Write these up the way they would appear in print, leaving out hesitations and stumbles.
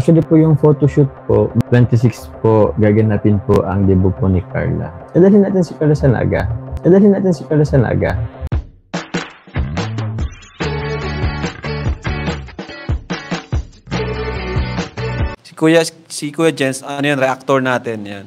Actually po yung photoshoot po, 26 po, gaganapin po ang debut po ni Carla. Dadalhin natin si Carla sa Naga. Si Kuya Jens, ano yan, reactor natin yan.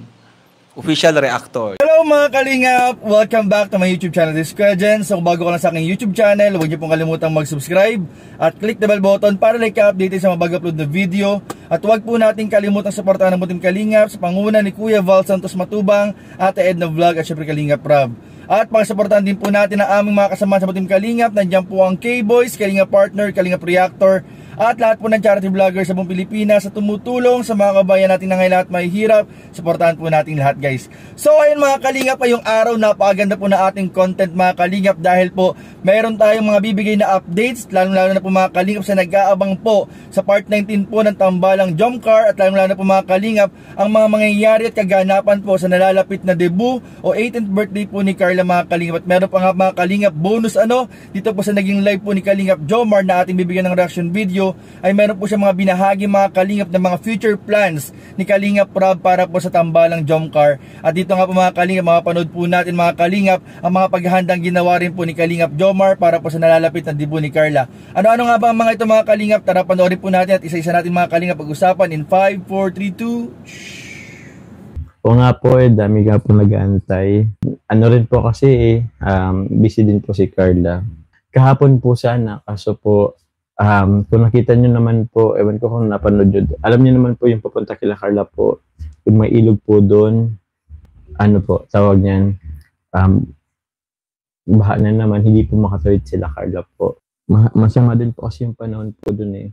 Official reactor. Hello mga kalingap! Welcome back to my YouTube channel. This is Kuya Jens. So bago ka lang sa aking YouTube channel, huwag niyo pong kalimutang mag-subscribe at click the bell button para like ka-update sa mga bago-upload na video. At huwag po natin kalimutang suportahan ang Butim Kalingap sa panguna ni Kuya Val Santos Matubang, Ate Edna Vlog at syempre Kalingap Rob. At pakisuportahan din po natin ang aming mga kasama sa Butim Kalingap. Nandiyan po ang K-Boys, Kalingap Partner, Kalingap Reactor, at lahat po ng charity vlogger sa buong Pilipinas sa tumutulong sa mga kabayan natin na ngayon at may hirap. Suportahan po natin lahat, guys. So ayun mga kalingap, ngayong araw napakaganda po na ating content mga kalingap dahil po mayroon tayong mga bibigay na updates, lalo na po mga kalingap sa nag-aabang po sa part 19 po ng Tambalang Jomcar, at lalo na po mga kalingap ang mga mangyayari at kaganapan po sa nalalapit na debut o 18th birthday po ni Carla mga kalingap. At meron pa nga mga kalingap bonus dito po sa naging live po ni Kalingap Jomar na ating bibigyan ng reaction video, ay meron po siya mga binahagi mga kalingap na mga future plans ni Kalingap Rob para po sa Tambalang Jomcar. At dito nga po mga kalingap, makapanood po natin mga kalingap ang mga paghahandang ginawa rin po ni Kalingap Jomar para po sa nalalapit na debut ni Carla. Ano-ano nga ba ang mga ito mga kalingap? Tara panoorin po natin at isa-isa natin mga kalingap pag-usapan in 5, 4, 3, 2. O nga po dami nga po nag-aantay. Ano rin po kasi busy din po si Carla. Kahapon po sana, kaso po kung nakita nyo naman po, ewan ko kung napanood nyo, alam nyo naman po yung papunta kila Carla po, yung may ilog po doon, ano po, tawag niyan, baha na naman, hindi po makatawid sila Carla po. Masama din po kasi yung panahon po doon eh.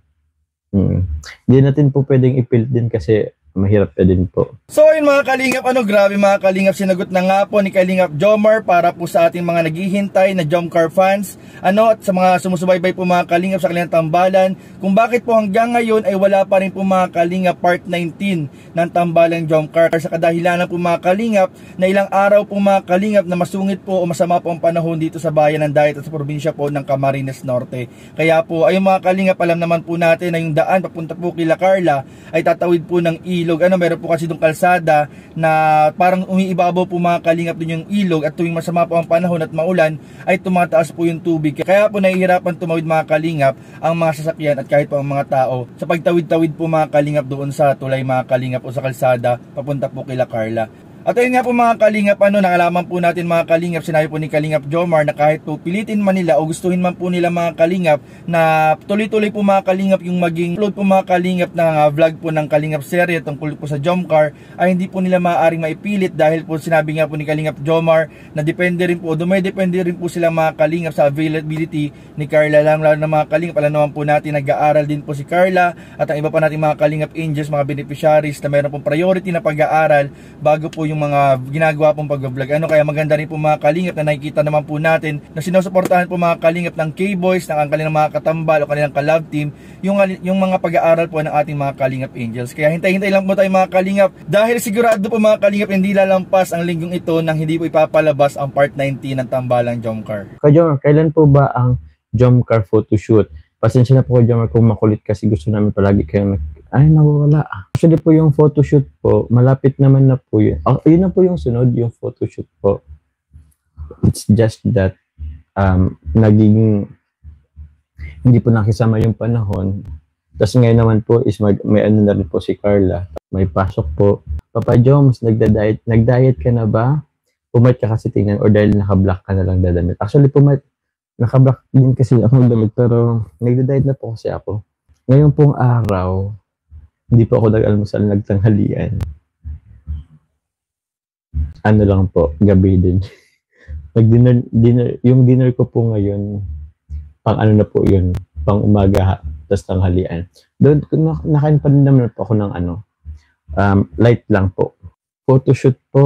Hindi natin po pwedeng ipilit din kasi mahirap pa din po. So yun mga kalingap, grabe mga kalingap, sinagot na nga po ni Kalingap Jomar para po sa ating mga naghihintay na Jomcar fans, at sa mga sumusubaybay po mga kalingap sa kanilang tambalan, kung bakit po hanggang ngayon ay wala pa rin po mga kalingap part 19 ng Tambalang Jomcar, sa kadahilanan po mga kalingap na ilang araw po mga kalingap na masungit po o masama po ang panahon dito sa bayan ng Dayat at sa probinsya po ng Camarines Norte. Kaya po ayun mga kalingap, alam naman po natin na yung daan papunta po kila Carla ay tatawid po ng ilog. Meron po kasi itong kalsada na parang umiibabaw po mga kalingap din yung ilog, at tuwing masama po ang panahon at maulan ay tumataas po yung tubig. Kaya po nahihirapan tumawid mga kalingap ang mga sasakyan at kahit po ang mga tao sa pagtawid-tawid po mga kalingap doon sa tulay mga kalingap o sa kalsada papunta po kila Carla. At ayun nga po mga kalingap, nakalaman po natin mga kalingap, sinabi po ni Kalingap Jomar na kahit po pilitin man nila o gustuhin man po nila mga kalingap na tuloy-tuloy po mga kalingap yung maging upload po mga kalingap na vlog po ng Kalingap serye tungkol po sa Jomcar, ay hindi po nila maaaring maipilit dahil po sinabi nga po ni Kalingap Jomar na depende rin po, dumidepende rin po sila mga kalingap sa availability ni Carla, lalo na mga kalingap. Alam naman po natin nag-aaral din po si Carla at ang iba pa natin mga Kalingap Angels, mga beneficiaries na meron pong priority na pag-aaral bago po yung mga ginagawa pong pag-vlog. Kaya maganda rin po mga kalingap na nakikita naman po natin na sinusuportahan po mga kalingap ng K-Boys, ng kanilang mga katambal o kanilang ka-love team, yung mga pag-aaral po ng ating mga Kalingap Angels. Kaya hintay-hintay lang po tayo mga kalingap, dahil sigurado po mga kalingap hindi lalampas ang linggong ito nang hindi po ipapalabas ang part 19 ng Tambalang Jomcar. Jomar, kailan po ba ang Jomcar photoshoot? Pasensya na po Jomar kung makulit kasi gusto namin palagi kayo nawawala. Actually po yung photoshoot po, malapit naman na po yun. Yun na po yung sunod, yung photoshoot po. It's just that naging hindi po nakisama yung panahon. Tapos ngayon naman po is may ano na rin po si Carla. May pasok po. Papa Joms, nag-diet ka na ba? Pumayat ka kasi tingnan, or dahil naka-black ka na lang dadamit. Actually pumayat, naka-black din kasi ako damit, pero nagda-diet na po kasi ako. Ngayon pong araw, hindi po ako nag-almusal, nagtanghalian. Ano lang po, gabi din. Dinner, yung dinner ko po ngayon, pang ano na po yun, pang umaga, tapos tanghalian. Doon, nakain pa rin naman po ako ng light lang po. Photoshoot po,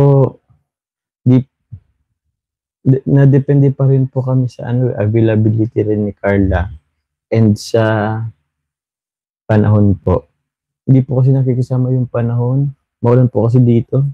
na-depende pa rin po kami sa availability rin ni Carla and sa panahon po. Hindi po kasi nakikisama yung panahon. Maulan po kasi dito.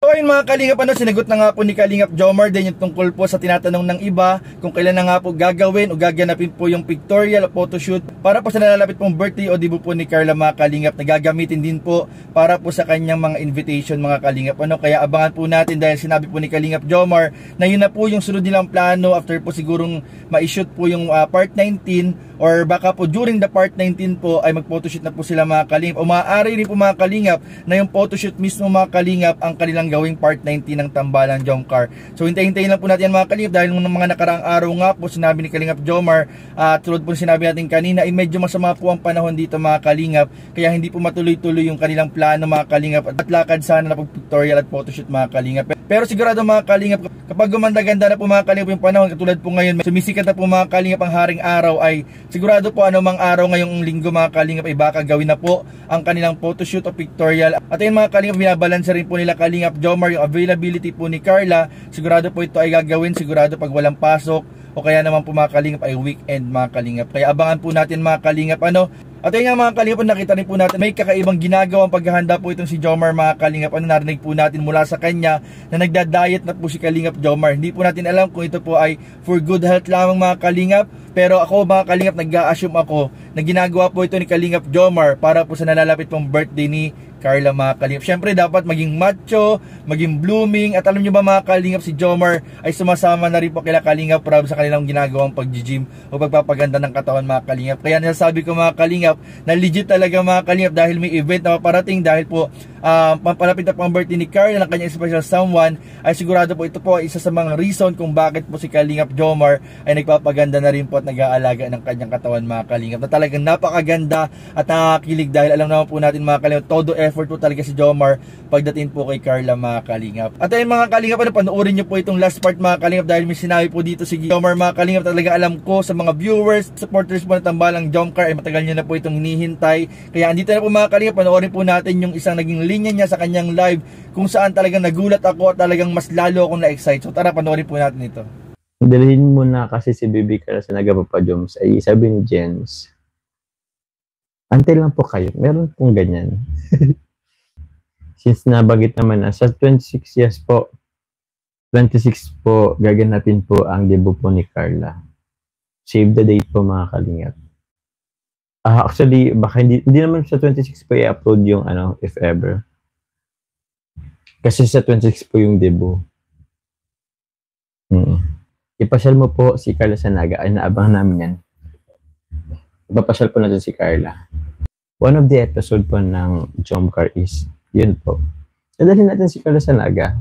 So ayun mga kalingap, sinagot na nga po ni Kalingap Jomar din yung tungkol po sa tinatanong ng iba kung kailan na nga po gagawin o gaganapin po yung pictorial o photoshoot para po sa nalalapit pong birthday o debut po ni Carla mga kalingap na gagamitin din po para po sa kanyang mga invitation mga kalingap. Kaya abangan po natin dahil sinabi po ni Kalingap Jomar na yun na po yung sunod nilang plano after po sigurong ma-shoot po yung part 19 or baka po during the part 19 po ay mag-photoshoot na po sila mga kalingap o maaari rin po mga kalingap na yung photoshoot mismo mga kalingap ang kanilang gawing part 19 ng Tambalang Jomcar. So hintayin lang po natin mga kalingap dahil nung mga nakaraang araw nga po sinabi ni Kalingap Jomar tulad po sinabi natin kanina ay medyo masama po ang panahon dito mga kalingap kaya hindi po matuloy-tuloy yung kanilang plano mga kalingap at lakad sana na pag-pictorial at photoshoot mga kalingap. Pero sigurado mga kalingap kapag gumanda-ganda na po mga kalingap yung panahon katulad po ngayon sumisikat na po mga kalingap ang haring araw ay sigurado po anumang araw ngayong linggo mga kalingap ay baka gawin na po ang kanilang photoshoot o pictorial. At ayun mga kalingap binabalansa rin po nila Kalingap Jomar yung availability po ni Carla. Sigurado po ito ay gagawin sigurado pag walang pasok o kaya naman po mga kalingap ay weekend mga kalingap. Kaya abangan po natin mga kalingap At ayun nga mga kalingap, nakita rin po natin may kakaibang ginagawang paghahanda po itong si Jomar mga kalingap. Narinig po natin mula sa kanya na nagda-diet na po si Kalingap Jomar. Hindi po natin alam kung ito po ay for good health lamang mga kalingap. Pero ako mga kalingap, nag-a-assume ako na ginagawa po ito ni Kalingap Jomar para po sa nalalapit pong birthday ni Carla mga kalingap. Syempre dapat maging macho, maging blooming. At alam nyo ba mga kalingap, si Jomar ay sumasama na rin po kila Kalingap Rob sa kanilang ginagawang pag-gym o pagpapaganda ng katawan mga kalingap. Kaya nasasabi ko mga kalingap na legit talaga mga kalingap dahil may event na paparating dahil po papalapit na po ang birthday ni Carla ng kanyang special someone ay sigurado po ito po ay isa sa mga reason kung bakit po si Kalingap Jomar ay nagpapaganda na rin po at nag-aalaga ng kanyang katawan mga kalingap na talagang napakaganda at nakakilig dahil alam naman po natin mga kalingap todo effort po talaga si Jomar pagdating po kay Carla mga kalingap. At ayun mga kalingap, panoorin nyo po itong last part mga kalingap dahil may sinabi po dito si Jomar mga kalingap. Talaga alam ko sa mga viewers, supporters po ng Tambalang Jomcar ay matagal nyo na po itong hinihintay. Kaya andito na po mga kalingap, panoorin po natin yung isang naging linya niya sa kanyang live kung saan talagang nagulat ako at talagang mas lalo akong na-excite. So tara, panoorin po natin ito. Dalhin mo na kasi si Baby Carla sa Nagapapa Joms ay sabi ni Jens, antay lang po kayo, meron pong ganyan. Since nabagit naman na sa 26 years po, 26 po, gaganapin po ang debut po ni Carla. Save the date po mga kalingap. Actually, baka hindi naman sa 26 po i-upload yung if ever. Kasi sa 26 po yung debut. Ipasyal mo po si Carla sa Naga. Ay, naabang namin yan. Ipapasyal po natin si Carla. One of the episode po ng Jomcar is yun po. Nadalhin natin si Carla sa Naga.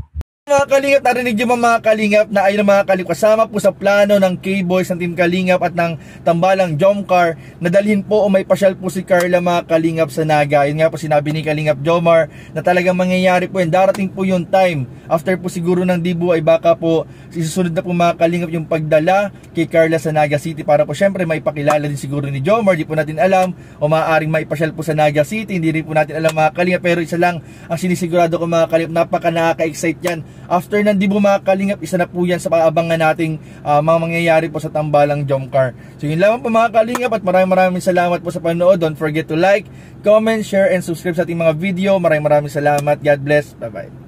Mga kalingap, narinig nyo mga kalingap na ayun mga kalingap kasama po sa plano ng K-Boys ng Team Kalingap at ng Tambalang Jomcar na dalhin po o may pasyal po si Carla mga kalingap sa Naga. Yun nga po sinabi ni Kalingap Jomar na talagang mangyayari po yun. Darating po yung time after po siguro ng debut ay baka po isusunod na po mga kalingap yung pagdala kay Carla sa Naga City para po syempre maipakilala din siguro ni Jomar. Di po natin alam o maaaring maipasyal po sa Naga City. Hindi rin po natin alam mga kalingap, pero isa lang ang sinisigurado ko mga kalingap, napaka nakaka-excite yan. After ng debut mga kalingap, isa na po yan sa paabangan nating mga mangyayari po sa Tambalang Jomcar. So yun lamang po mga kalingap at maraming salamat po sa panood. Don't forget to like, comment, share, and subscribe sa ating mga video. Maraming salamat. God bless. Bye-bye.